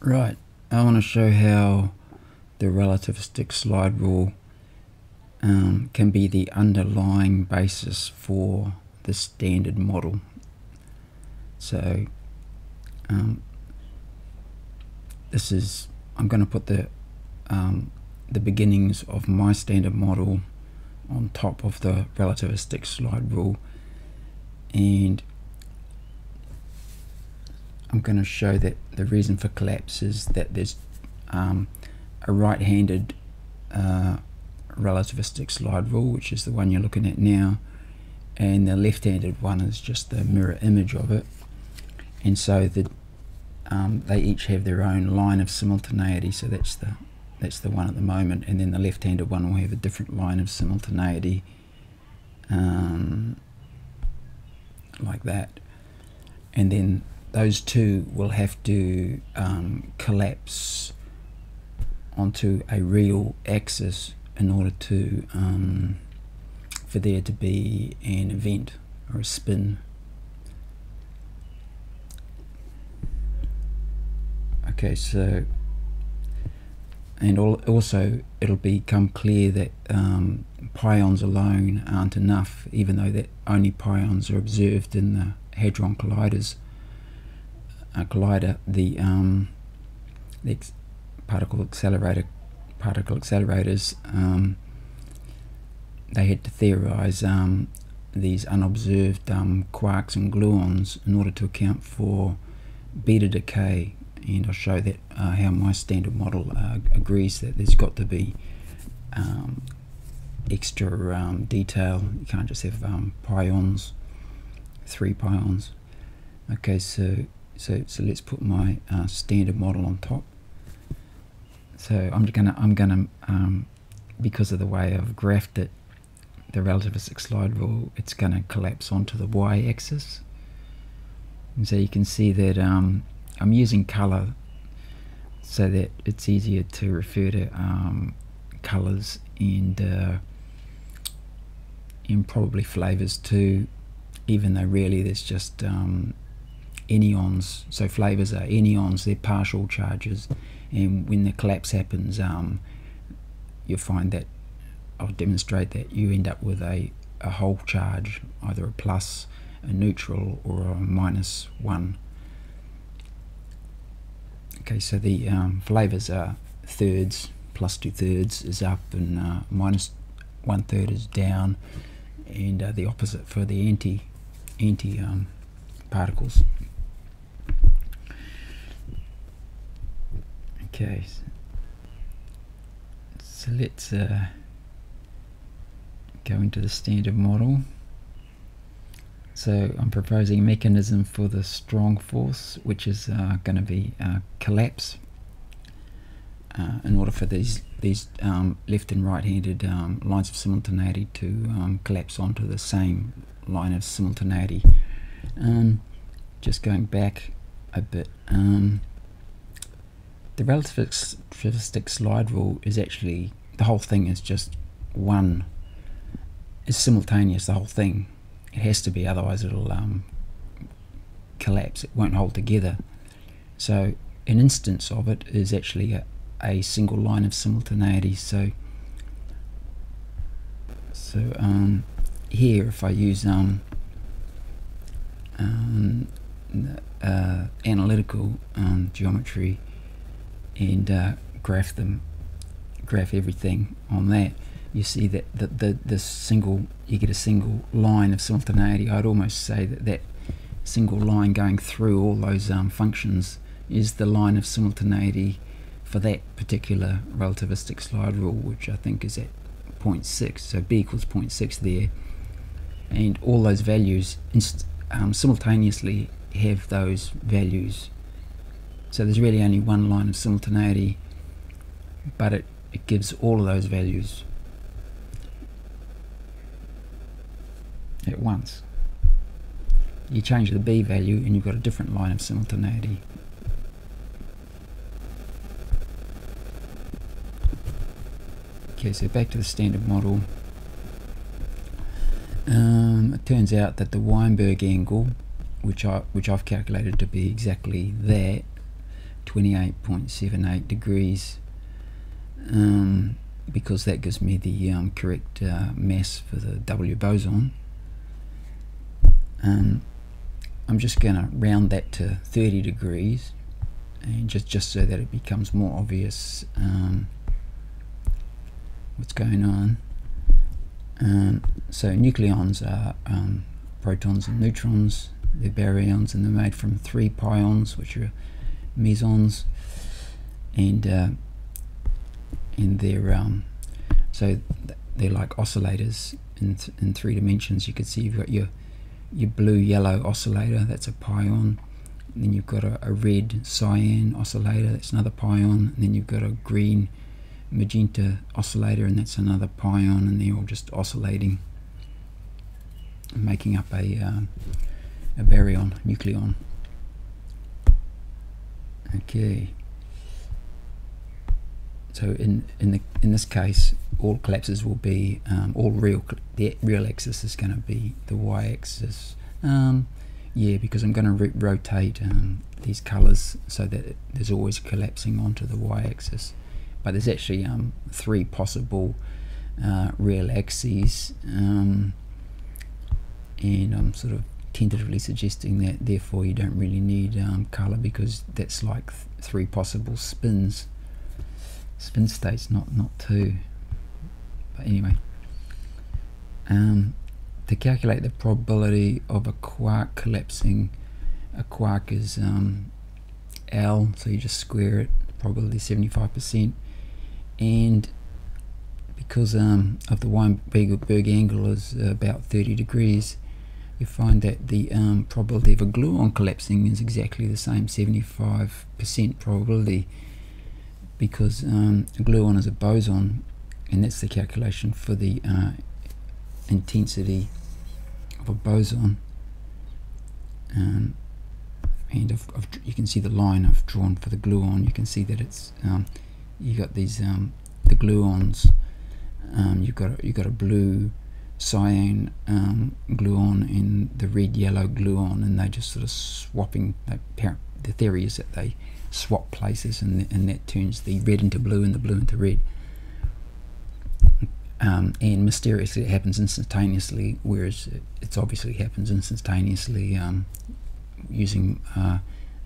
Right, I want to show how the relativistic slide rule can be the underlying basis for the standard model. So this is, I'm going to put the beginnings of my standard model on top of the relativistic slide rule, and I'm going to show that the reason for collapse is that there's a right-handed relativistic slide rule, which is the one you're looking at now, and the left-handed one is just the mirror image of it, and so they each have their own line of simultaneity. So that's the one at the moment, and then the left-handed one will have a different line of simultaneity, like that, and then those two will have to collapse onto a real axis in order to for there to be an event or a spin. Okay, so, and also it'll become clear that pions alone aren't enough, even though that only pions are observed in the hadron collider, the particle accelerators. They had to theorize these unobserved quarks and gluons in order to account for beta decay, and I'll show that how my standard model agrees that there's got to be extra detail. You can't just have pions, 3 pions. Okay, so let's put my standard model on top. So I'm gonna because of the way I've graphed it, the relativistic slide rule, it's gonna collapse onto the y-axis, and so you can see that I'm using color so that it's easier to refer to colors and probably flavors too, even though really there's just anyons. So flavors are anyons, they're partial charges, and when the collapse happens, you'll find that I'll demonstrate that you end up with a whole charge, either a plus, a neutral, or a -1. Okay, so the flavors are thirds, plus 2/3 is up, and -1/3 is down, and the opposite for the anti particles. Okay, so let's go into the standard model. So I'm proposing a mechanism for the strong force, which is going to be collapse, in order for these left and right-handed lines of simultaneity to collapse onto the same line of simultaneity. Just going back a bit, the relativistic slide rule is actually, the whole thing is just one, is simultaneous, the whole thing. It has to be, otherwise it'll collapse, it won't hold together. So an instance of it is actually a single line of simultaneity. So here, if I use analytical geometry and graph everything on that, you see that you get a single line of simultaneity. I'd almost say that single line going through all those functions is the line of simultaneity for that particular relativistic slide rule, which I think is at 0.6. So b equals 0.6 there, and all those values simultaneously have those values. So there's really only one line of simultaneity, but it gives all of those values at once. You change the b value and you've got a different line of simultaneity. Okay, so back to the standard model. It turns out that the Weinberg angle, which I've calculated to be exactly that, 28.78 degrees, because that gives me the correct mass for the W boson. I'm just going to round that to 30 degrees, and just so that it becomes more obvious what's going on. So nucleons are protons and neutrons. They're baryons, and they're made from 3 pions, which are mesons, and so they're like oscillators in 3 dimensions. You can see you've got your blue-yellow oscillator, that's a pion. And then you've got a red cyan oscillator, that's another pion. And then you've got a green magenta oscillator, and that's another pion, and they're all just oscillating, making up a baryon, nucleon. Okay. So in this case, all collapses will be the real axis is going to be the y-axis. Yeah, because I'm going to rotate these colors so that there's always collapsing onto the y-axis. But there's actually 3 possible real axes, and I'm sort of tentatively suggesting that therefore you don't really need color, because that's like 3 possible spin states, not 2. But anyway, to calculate the probability of a quark collapsing, a quark is L, so you just square it, probability 75%, and because of the Weinberg angle is about 30 degrees, you find that the probability of a gluon collapsing is exactly the same, 75% probability, because a gluon is a boson, and that's the calculation for the intensity of a boson. And you can see the line I've drawn for the gluon. You can see that it's you got these the gluons. You've got a blue cyan gluon and the red yellow gluon, and they just sort of swapping. The theory is that they swap places, and that turns the red into blue and the blue into red. And mysteriously it happens instantaneously, whereas it obviously happens instantaneously using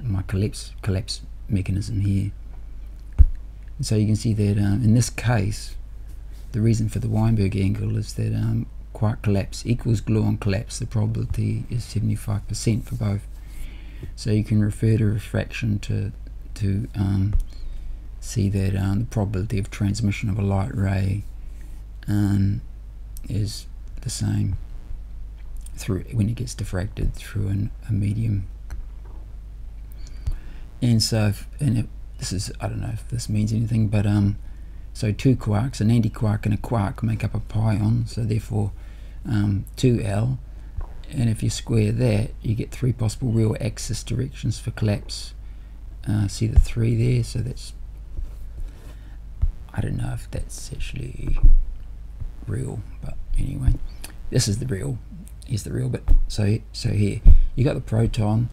my collapse mechanism here. And so you can see that in this case, the reason for the Weinberg angle is that quark collapse equals gluon collapse. The probability is 75% for both. So you can refer to refraction to see that the probability of transmission of a light ray is the same through when it gets diffracted through a medium. And so, this is, I don't know if this means anything, but so 2 quarks, an antiquark and a quark, make up a pion, so therefore 2L, and if you square that, you get 3 possible real axis directions for collapse. See the 3 there, so that's, I don't know if that's actually real, but anyway, this is the real. Here's the real bit. So here you got the proton,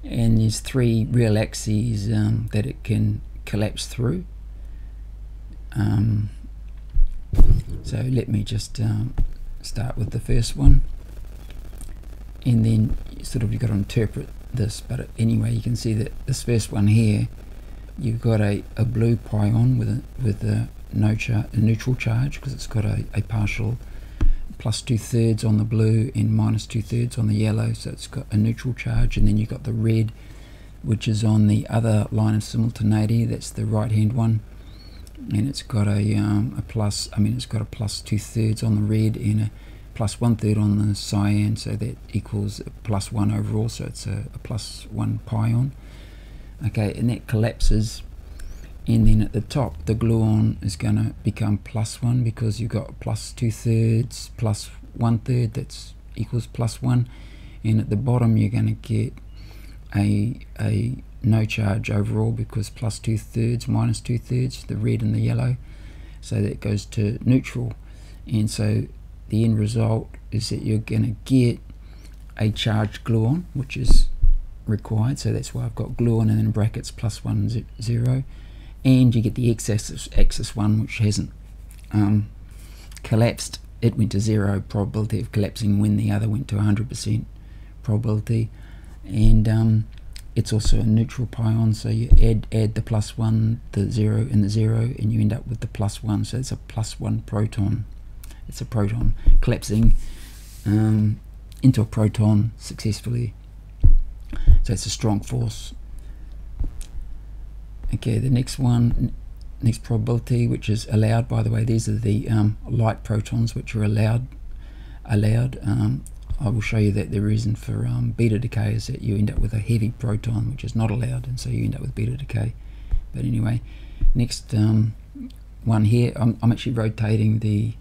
and there's 3 real axes that it can collapse through. So let me just start with the first one, and then sort of you've got to interpret this. But anyway, you can see that this first one here, you've got a blue pion with a neutral charge, because it's got a partial plus 2/3 on the blue and minus 2/3 on the yellow, so it's got a neutral charge. And then you've got the red, which is on the other line of simultaneity, that's the right hand one, and it's got a plus, it's got a plus 2/3 on the red and a plus 1/3 on the cyan, so that equals a plus 1 overall, so it's a plus 1 pion. Okay, and that collapses, and then at the top the gluon is going to become plus 1, because you've got plus 2/3 plus 1/3, that's equals plus 1, and at the bottom you're going to get a no charge overall, because plus 2/3 minus 2/3, the red and the yellow, so that goes to neutral. And so the end result is that you're going to get a charged gluon, which is required, so that's why I've got gluon and then in brackets +1 0, and you get the x-axis one, which hasn't collapsed. It went to 0 probability of collapsing when the other went to 100% probability, and it's also a neutral pion, so you add the +1, the 0 and the 0, and you end up with the +1, so it's a +1 proton. It's a proton collapsing into a proton successfully, so it's a strong force. Okay, the next probability, which is allowed, by the way, these are the light protons which are allowed. I will show you that the reason for beta decay is that you end up with a heavy proton which is not allowed, and so you end up with beta decay. But anyway, next one here, I'm actually rotating the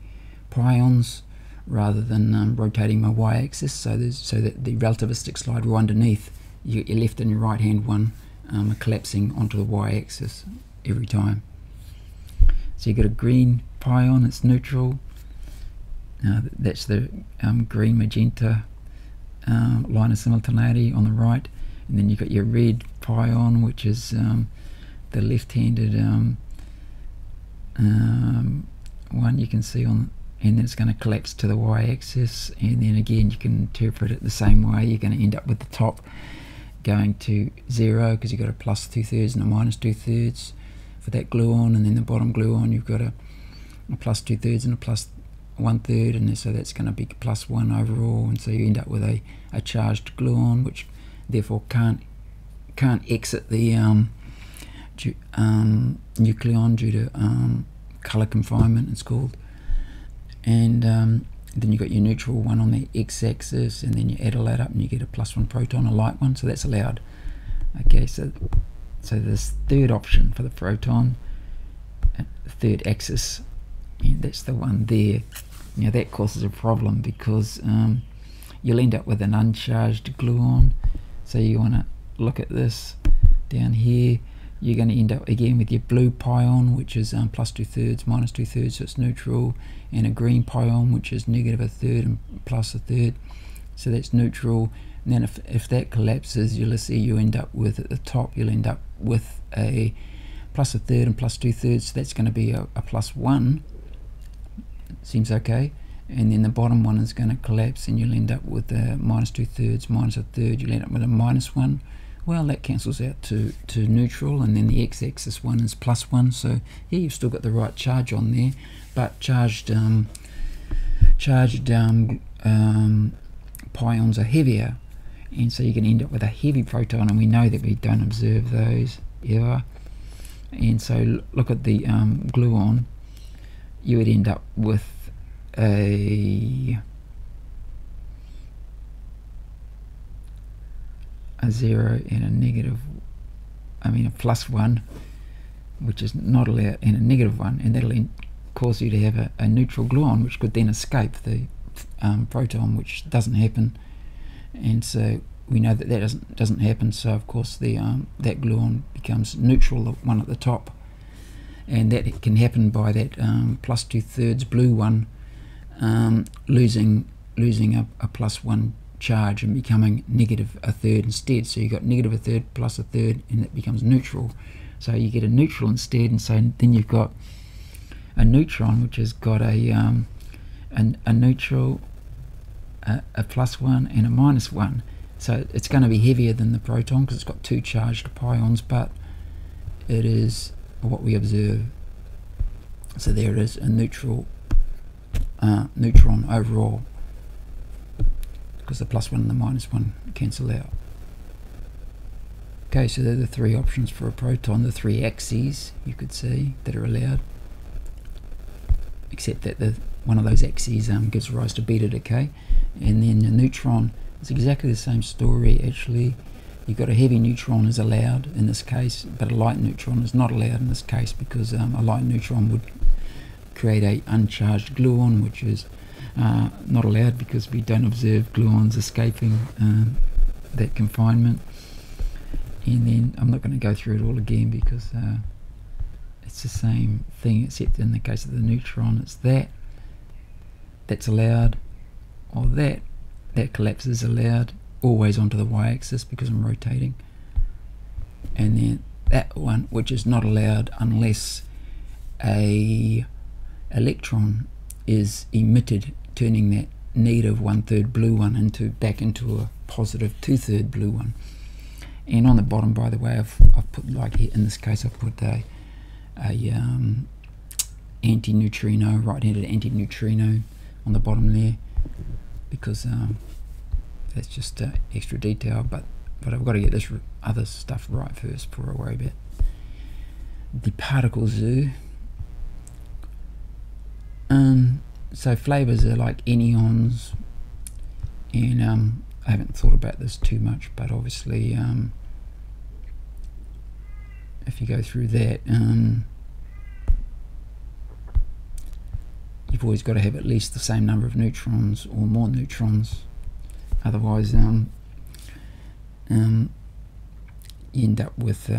pions rather than rotating my y-axis, so that the relativistic slide rule underneath, your left and your right hand one are collapsing onto the y-axis every time. So you've got a green pion, it's neutral. That's the green magenta line of simultaneity on the right, and then you've got your red pion, which is the left-handed one you can see on, and then it's going to collapse to the y-axis, and then again you can interpret it the same way. You're going to end up with the top going to 0 because you've got a +2/3 and a -2/3 for that gluon, and then the bottom gluon you've got a +2/3 and a +1/3, and so that's going to be +1 overall, and so you end up with a charged gluon, which therefore can't exit the nucleon due to color confinement, it's called. And then you've got your neutral one on the x-axis, and then you add all that up and you get a +1 proton, a light one, so that's allowed. Okay, so this third option for the proton, the third axis, and that's the one there. Now that causes a problem because you'll end up with an uncharged gluon. So you want to look at this down here. You're going to end up again with your blue pion, which is +2/3, -2/3, so it's neutral, and a green pion, which is -1/3 and +1/3, so that's neutral. And then if that collapses, you'll see you end up with, at the top, you'll end up with a +1/3 and +2/3, so that's going to be a +1. Seems okay. And then the bottom one is going to collapse, and you'll end up with a -2/3, -1/3, you'll end up with a -1. Well, that cancels out to neutral, and then the x-axis one is +1, so yeah, you've still got the right charge on there, but charged pions are heavier, and so you can end up with a heavy proton, and we know that we don't observe those ever. And so look at the gluon, you would end up with a 0 and a negative, a +1, which is not allowed, and a -1, and that'll cause you to have a neutral gluon, which could then escape the proton, which doesn't happen. And so we know that doesn't happen, so of course the that gluon becomes neutral, the one at the top, and that can happen by that +2/3 blue one losing a +1 charge and becoming -1/3 instead. So you got -1/3 +1/3, and it becomes neutral. So you get a neutral instead, and so then you've got a neutron which has got a neutral, a +1 and a -1. So it's going to be heavier than the proton because it's got two charged pions, but it is what we observe. So there it is, a neutron overall, because the +1 and the -1 cancel out. Okay, so they're the three options for a proton, the three axes you could see that are allowed, except that one of those axes gives rise to beta decay. And then the neutron is exactly the same story actually. You've got a heavy neutron is allowed in this case, but a light neutron is not allowed in this case, because a light neutron would create a uncharged gluon, which is not allowed because we don't observe gluons escaping that confinement. And then I'm not going to go through it all again because it's the same thing, except in the case of the neutron it's that's allowed, or that collapse is allowed, always onto the y-axis because I'm rotating, and then that one, which is not allowed unless a electron is emitted, turning that negative 1/3 blue one back into a positive 2/3 blue one. And on the bottom, by the way, I've put, like here in this case, I've put a anti-neutrino, right-handed anti-neutrino on the bottom there, because that's just extra detail. But I've got to get this other stuff right first before I worry about the particle zoo. So flavors are like anyons, and I haven't thought about this too much, but obviously if you go through that, you've always got to have at least the same number of neutrons or more neutrons, otherwise you end up with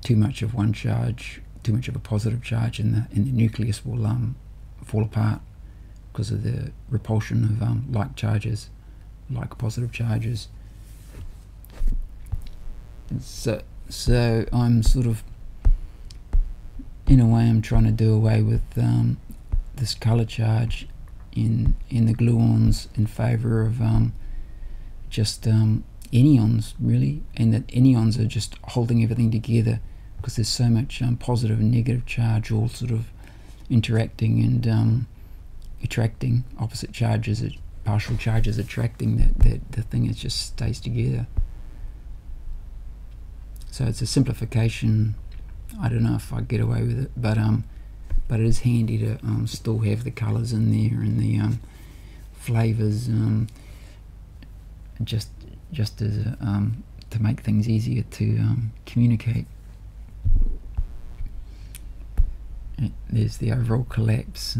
too much of one charge, too much of a positive charge, and the nucleus will fall apart because of the repulsion of like charges, like positive charges. So I'm sort of, in a way, I'm trying to do away with this color charge in the gluons in favor of just anyons, really, and that anyons are just holding everything together because there's so much positive and negative charge all sort of interacting and attracting opposite charges, partial charges attracting, that the thing is just stays together. So it's a simplification. I don't know if I get away with it, but it is handy to still have the colours in there and the flavours, just as to make things easier to communicate. There's the overall collapse.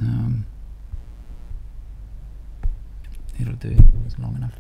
It'll do. It was long enough.